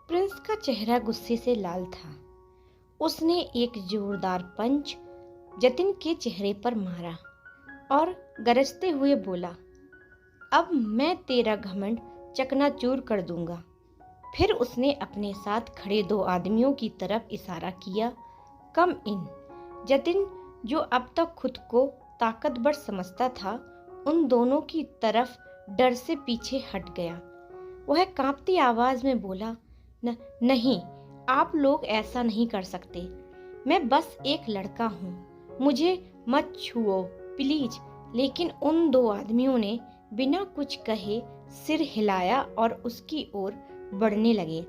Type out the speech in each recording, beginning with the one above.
Prince का चेहरा गुस्से से लाल था। उसने एक जोरदार पंच जतिन के चेहरे पर मारा और गरजते हुए बोला, अब मैं तेरा घमंड चकनाचूर कर दूंगा। फिर उसने अपने साथ खड़े दो आदमियों की तरफ इशारा किया। कम इन। जतिन, जो अब तक खुद को ताकतवर समझता था, उन दोनों की तरफ डर से पीछे हट गया। वह कांपती आवाज में बोला, नहीं, आप लोग ऐसा नहीं कर सकते। मैं बस एक लड़का हूँ, मुझे मत छुओ प्लीज। लेकिन उन दो आदमियों ने बिना कुछ कहे सिर हिलाया और उसकी ओर बढ़ने लगे।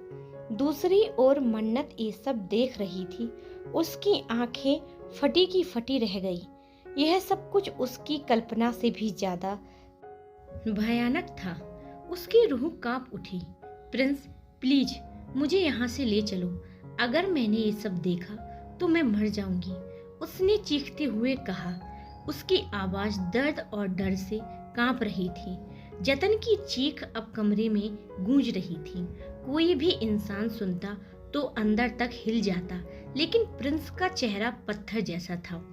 दूसरी ओर मन्नत ये सब देख रही थी। उसकी आंखें फटी की फटी रह गई। यह सब कुछ उसकी कल्पना से भी ज्यादा भयानक था। उसकी रूह कांप उठी। प्रिंस, प्लीज मुझे यहाँ से ले चलो। अगर मैंने ये सब देखा तो मैं मर जाऊंगी, उसने चीखते हुए कहा। उसकी आवाज दर्द और डर से कांप रही थी। जतन की चीख अब कमरे में गूंज रही थी। कोई भी इंसान सुनता तो अंदर तक हिल जाता, लेकिन प्रिंस का चेहरा पत्थर जैसा था।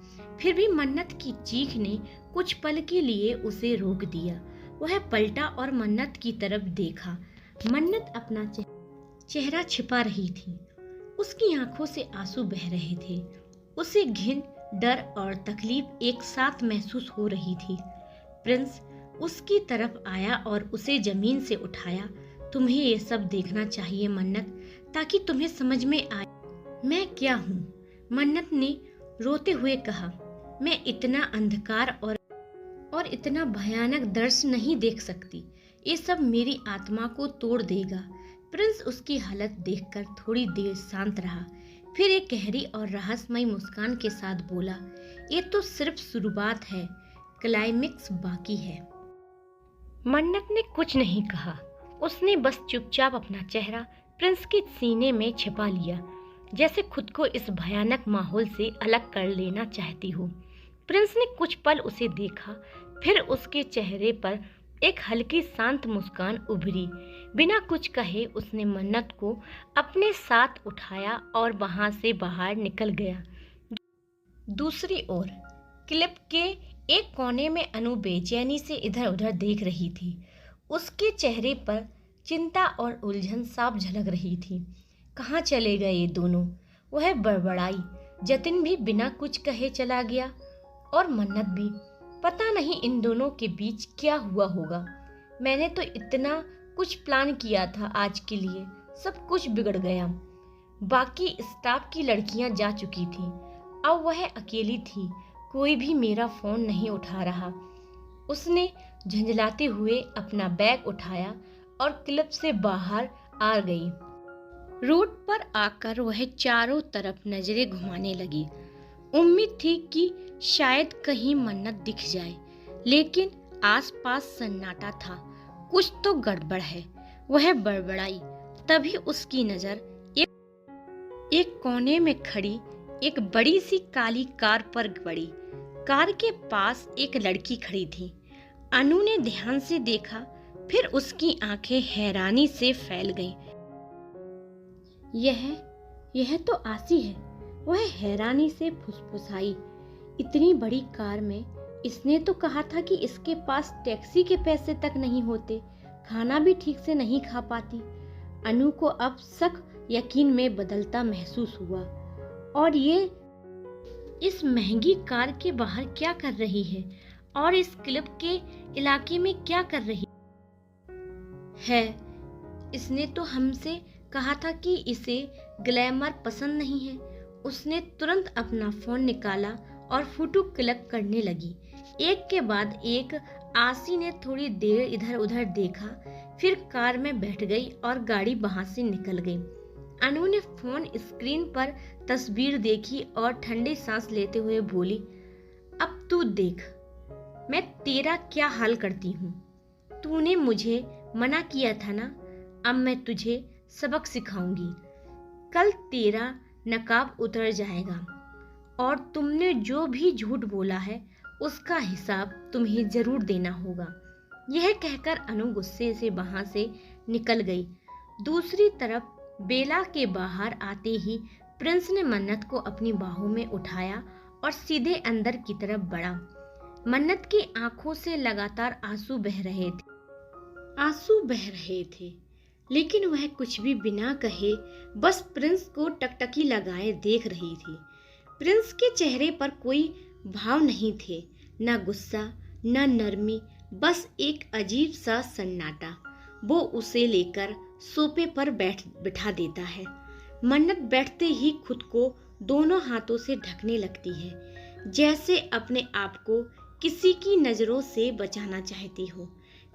फिर भी मन्नत की चीख ने कुछ पल के लिए उसे रोक दिया। वह पलटा और मन्नत की तरफ देखा। मन्नत अपना चेहरा छिपा रही थी। उसकी आंखों से आंसू बह रहे थे। उसे घिन, डर और तकलीफ एक साथ महसूस हो रही थी। प्रिंस उसकी तरफ आया और उसे जमीन से उठाया। तुम्हें ये सब देखना चाहिए मन्नत, ताकि तुम्हें समझ में आए मैं क्या हूँ। मन्नत ने रोते हुए कहा, मैं इतना अंधकार और इतना भयानक दृश्य नहीं देख सकती। ये सब मेरी आत्मा को तोड़ देगा। प्रिंस उसकी हालत देखकर थोड़ी देर शांत रहा। फिर एक गहरी और रहस्यमय मुस्कान के साथ बोला, ये तो सिर्फ शुरुआत है, क्लाइमेक्स बाकी है। मन्नत ने कुछ नहीं कहा। उसने बस चुपचाप अपना चेहरा प्रिंस के सीने में छिपा लिया, जैसे खुद को इस भयानक माहौल से अलग कर लेना चाहती हो। प्रिंस ने कुछ पल उसे देखा, फिर उसके चेहरे पर एक हल्की शांत मुस्कान उभरी। बिना कुछ कहे उसने मन्नत को अपने साथ उठाया और वहां से बाहर निकल गया। दूसरी ओर क्लिप के एक कोने में अनु बेचैनी से इधर उधर देख रही थी। उसके चेहरे पर चिंता और उलझन साफ झलक रही थी। कहाँ चले गए ये दोनों? वह बड़बड़ाई। जतिन भी बिना कुछ कहे चला गया और मन्नत भी। पता नहीं इन दोनों के बीच क्या हुआ होगा। मैंने तो इतना कुछ प्लान किया था आज के लिए, सब कुछ बिगड़ गया। बाकी स्टाफ की लड़कियां जा चुकी थी, अब वह अकेली थी। कोई भी मेरा फोन नहीं उठा रहा। उसने झंझलाते हुए अपना बैग उठाया और क्लब से बाहर आ गई। रोड पर आकर वह चारों तरफ नजरें घुमाने लगी। उम्मीद थी कि शायद कहीं मन्नत दिख जाए, लेकिन आसपास सन्नाटा था। कुछ तो गड़बड़ है, वह बड़बड़ाई। तभी उसकी नजर एक कोने में खड़ी एक बड़ी सी काली कार पर पड़ी। कार के पास एक लड़की खड़ी थी। अनु ने ध्यान से देखा, फिर उसकी आंखें हैरानी से फैल गईं। यह तो आसी है, वह हैरानी से फुसफुसाई। इतनी बड़ी कार में इसने तो कहा था कि इसके पास टैक्सी के पैसे तक नहीं होते, खाना भी ठीक से नहीं खा पाती। अनु को अब शक यकीन में बदलता महसूस हुआ। और ये इस महंगी कार के बाहर क्या कर रही है, और इस क्लब के इलाके में क्या कर रही है? इसने तो हमसे कहा था कि इसे ग्लैमर पसंद नहीं है। उसने तुरंत अपना फोन निकाला और फोटो क्लिक करने लगी। एक के बाद एक आसी ने थोड़ी देर इधर उधर देखा, फिर कार में बैठ गई और गाड़ी वहां से निकल गई। अनु ने फोन स्क्रीन पर तस्वीर देखी और ठंडी सांस लेते हुए बोली, अब तू देख मैं तेरा क्या हाल करती हूँ। तूने मुझे मना किया था ना, अब मैं तुझे सबक सिखाऊंगी। कल तेरा नकाब उतर जाएगा और तुमने जो भी झूठ बोला है उसका हिसाब तुम्हें जरूर देना होगा। यह कहकर अनु गुस्से से वहां से निकल गई। दूसरी तरफ बेला के बाहर आते ही प्रिंस ने मन्नत को अपनी बाहों में उठाया और सीधे अंदर की तरफ बढ़ा। मन्नत की आंखों से लगातार आंसू बह रहे थे, लेकिन वह कुछ भी बिना कहे बस प्रिंस को टकटकी लगाए देख रही थी। प्रिंस के चेहरे पर कोई भाव नहीं थे, न गुस्सा न नरमी, बस एक अजीब सा सन्नाटा। वो उसे लेकर सोफे पर बिठा देता है। मन्नत बैठते ही खुद को दोनों हाथों से ढकने लगती है, जैसे अपने आप को किसी की नजरों से बचाना चाहती हो।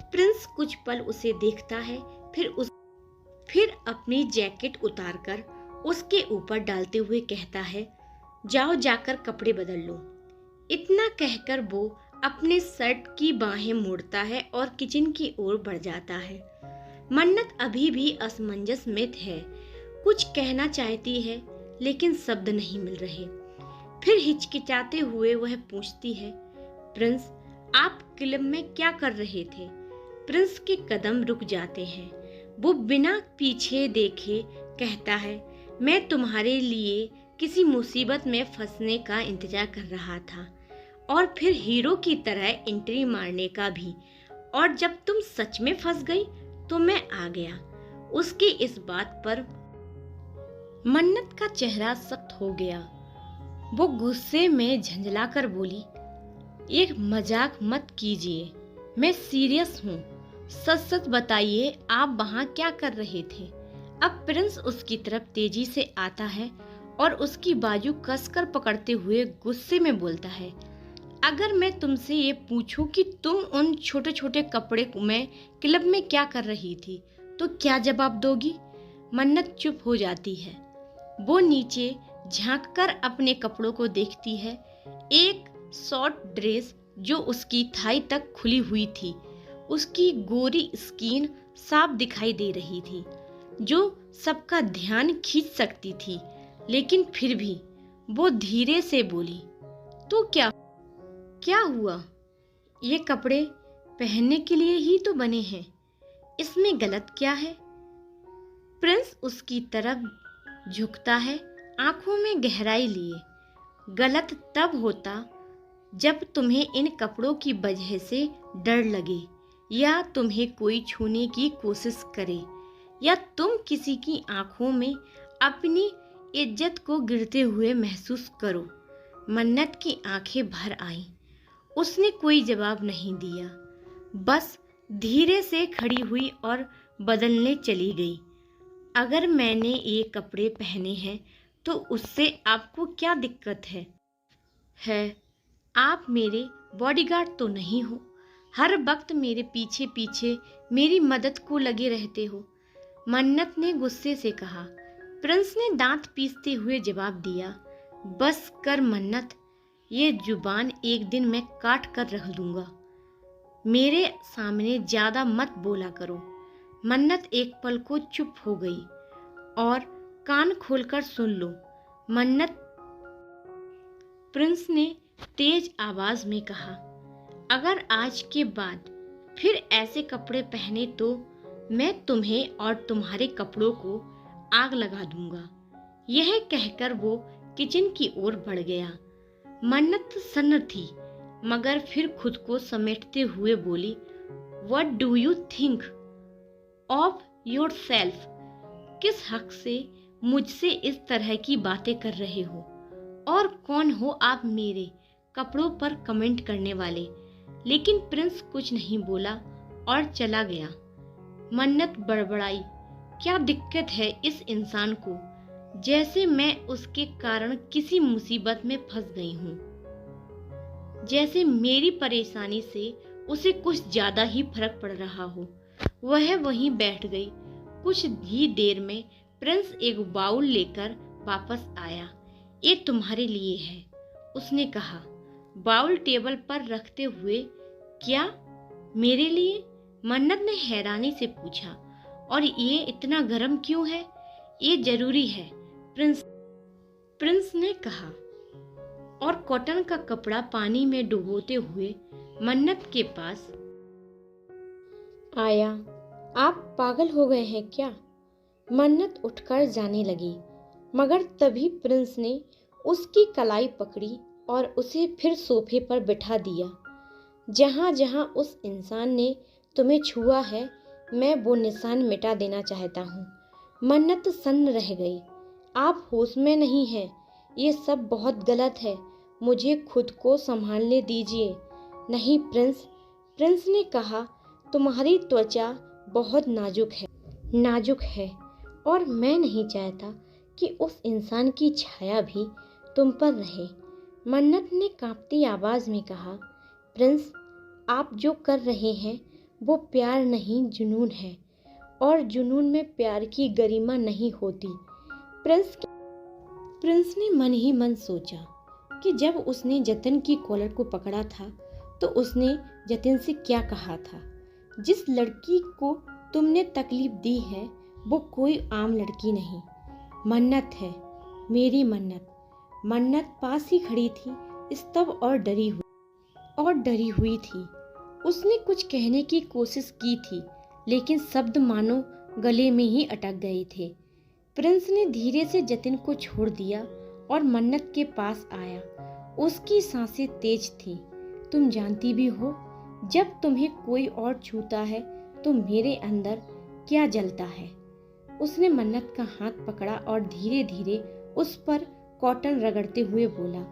प्रिंस कुछ पल उसे देखता है, फिर अपनी जैकेट उतारकर उसके ऊपर डालते हुए कहता है, जाओ जाकर कपड़े बदल लो। इतना कहकर वो अपने शर्ट की बाहें मोड़ता है और किचन की ओर बढ़ जाता है। मन्नत अभी भी असमंजस में है, कुछ कहना चाहती है लेकिन शब्द नहीं मिल रहे। फिर हिचकिचाते हुए वह पूछती है, प्रिंस आप क्लब में क्या कर रहे थे? प्रिंस के कदम रुक जाते हैं। वो बिना पीछे देखे कहता है, मैं तुम्हारे लिए किसी मुसीबत में फंसने का इंतजार कर रहा था और फिर हीरो की तरह एंट्री मारने का भी, और जब तुम सच में फंस गई तो मैं आ गया। उसकी इस बात पर मन्नत का चेहरा सख्त हो गया। वो गुस्से में झंझलाकर बोली, एक मजाक मत कीजिए, मैं सीरियस हूँ। सच सच बताइए आप वहाँ क्या कर रहे थे? अब प्रिंस उसकी तरफ तेजी से आता है और उसकी बाजू कसकर पकड़ते हुए गुस्से में बोलता है, अगर मैं तुमसे ये पूछूं कि तुम उन छोटे छोटे कपड़े में क्लब में क्या कर रही थी तो क्या जवाब दोगी? मन्नत चुप हो जाती है। वो नीचे झांककर अपने कपड़ों को देखती है। एक शॉर्ट ड्रेस जो उसकी थाई तक खुली हुई थी, उसकी गोरी स्किन साफ दिखाई दे रही थी, जो सबका ध्यान खींच सकती थी। लेकिन फिर भी वो धीरे से बोली, तो क्या हुआ? ये कपड़े पहनने के लिए ही तो बने हैं, इसमें गलत क्या है? प्रिंस उसकी तरफ झुकता है, आंखों में गहराई लिए। गलत तब होता जब तुम्हें इन कपड़ों की वजह से डर लगे, या तुम्हें कोई छूने की कोशिश करे, या तुम किसी की आंखों में अपनी इज्जत को गिरते हुए महसूस करो। मन्नत की आंखें भर आईं। उसने कोई जवाब नहीं दिया, बस धीरे से खड़ी हुई और बदलने चली गई। अगर मैंने ये कपड़े पहने हैं तो उससे आपको क्या दिक्कत है? आप मेरे बॉडीगार्ड तो नहीं हो? हर वक्त मेरे पीछे पीछे मेरी मदद को लगे रहते हो। मन्नत ने गुस्से से कहा। प्रिंस ने दांत पीसते हुए जवाब दिया, बस कर मन्नत, ये जुबान एक दिन मैं काट कर रख दूंगा। मेरे सामने ज्यादा मत बोला करो। मन्नत एक पल को चुप हो गई। और कान खोलकर सुन लो मन्नत, प्रिंस ने तेज आवाज में कहा, अगर आज के बाद फिर ऐसे कपड़े पहने तो मैं तुम्हें और तुम्हारे कपड़ों को आग लगा दूंगा। यह कहकर वो किचन की ओर बढ़ गया। मन्नत सन्न थी, मगर फिर खुद को समेटते हुए बोली, What do you think of yourself? किस हक से मुझसे इस तरह की बातें कर रहे हो? और कौन हो आप मेरे कपड़ों पर कमेंट करने वाले? लेकिन प्रिंस कुछ नहीं बोला और चला गया। मन्नत बड़बड़ाई, क्या दिक्कत है इस इंसान को, जैसे मैं उसके कारण किसी मुसीबत में फंस गई हूँ, जैसे मेरी परेशानी से उसे कुछ ज्यादा ही फर्क पड़ रहा हो। वह वहीं बैठ गई। कुछ ही देर में प्रिंस एक बाउल लेकर वापस आया। ये तुम्हारे लिए है, उसने कहा, बाउल टेबल पर रखते हुए। क्या मेरे लिए? मन्नत ने हैरानी से पूछा। और ये इतना गर्म क्यों है? ये जरूरी है, प्रिंस ने कहा, और कॉटन का कपड़ा पानी में डुबोते हुए मन्नत के पास आया। आप पागल हो गए हैं क्या? मन्नत उठकर जाने लगी, मगर तभी प्रिंस ने उसकी कलाई पकड़ी और उसे फिर सोफे पर बिठा दिया। जहाँ जहाँ उस इंसान ने तुम्हें छुआ है, मैं वो निशान मिटा देना चाहता हूँ। मन्नत सन्न रह गई। आप होश में नहीं हैं, ये सब बहुत गलत है, मुझे खुद को संभालने दीजिए। नहीं प्रिंस, प्रिंस ने कहा, तुम्हारी त्वचा बहुत नाजुक है और मैं नहीं चाहता कि उस इंसान की छाया भी तुम पर रहे। मन्नत ने कांपती आवाज में कहा, प्रिंस, आप जो कर रहे हैं वो प्यार नहीं, जुनून है, और जुनून में प्यार की गरिमा नहीं होती। प्रिंस ने मन ही मन सोचा कि जब उसने जतिन की कॉलर को पकड़ा था तो उसने जतिन से क्या कहा था, जिस लड़की को तुमने तकलीफ दी है वो कोई आम लड़की नहीं, मन्नत है, मेरी मन्नत। मन्नत पास ही खड़ी थी, स्तब्ध और डरी हुई थी। उसने कुछ कहने की कोशिश की थी, लेकिन शब्द मानो गले में ही अटक गए थे। प्रिंस ने धीरे से जतिन को छोड़ दिया और मन्नत के पास आया। उसकी सांसें तेज थी। तुम जानती भी हो, जब तुम्हें कोई और छूता है तो मेरे अंदर क्या जलता है। उसने मन्नत का हाथ पकड़ा और धीरे धीरे उस पर कॉटन रगड़ते हुए बोला,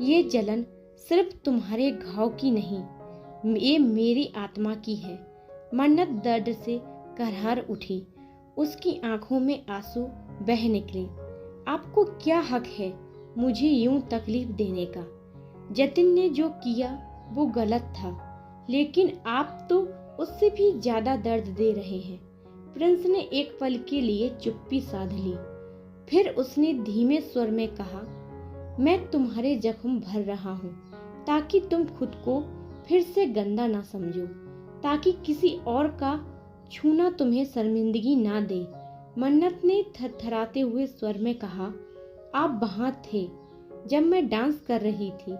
ये जलन सिर्फ तुम्हारे घाव की नहीं, ये मेरी आत्मा की है। मन्नत दर्द से करहर उठी, उसकी आंखों में आंसू बह निकले। आपको क्या हक है मुझे यूं तकलीफ देने का? जतिन ने जो किया वो गलत था, लेकिन आप तो उससे भी ज्यादा दर्द दे रहे हैं। प्रिंस ने एक पल के लिए चुप्पी साध ली, फिर उसने धीमे स्वर में कहा, मैं तुम्हारे जख्म भर रहा हूँ ताकि तुम खुद को फिर से गंदा ना समझो, ताकि किसी और का छूना तुम्हें शर्मिंदगी ना दे। मन्नत ने थरथराते हुए स्वर में कहा, आप वहां थे जब मैं डांस कर रही थी।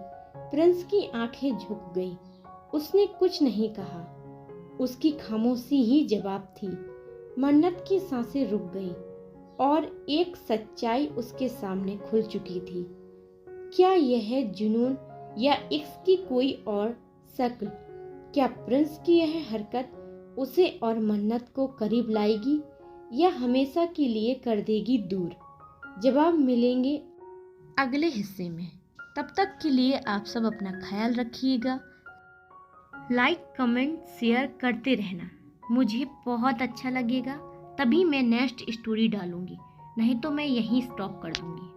प्रिंस की आंखें झुक गई। उसने कुछ नहीं कहा, उसकी खामोशी ही जवाब थी। मन्नत की सांसें रुक गई और एक सच्चाई उसके सामने खुल चुकी थी। क्या यह जुनून या इश्क की कोई और शक्ल? क्या प्रिंस की यह हरकत उसे और मन्नत को करीब लाएगी या हमेशा के लिए कर देगी दूर? जवाब मिलेंगे अगले हिस्से में। तब तक के लिए आप सब अपना ख्याल रखिएगा। लाइक, कमेंट, शेयर करते रहना, मुझे बहुत अच्छा लगेगा। तभी मैं नेक्स्ट स्टोरी डालूंगी, नहीं तो मैं यहीं स्टॉप कर दूंगी।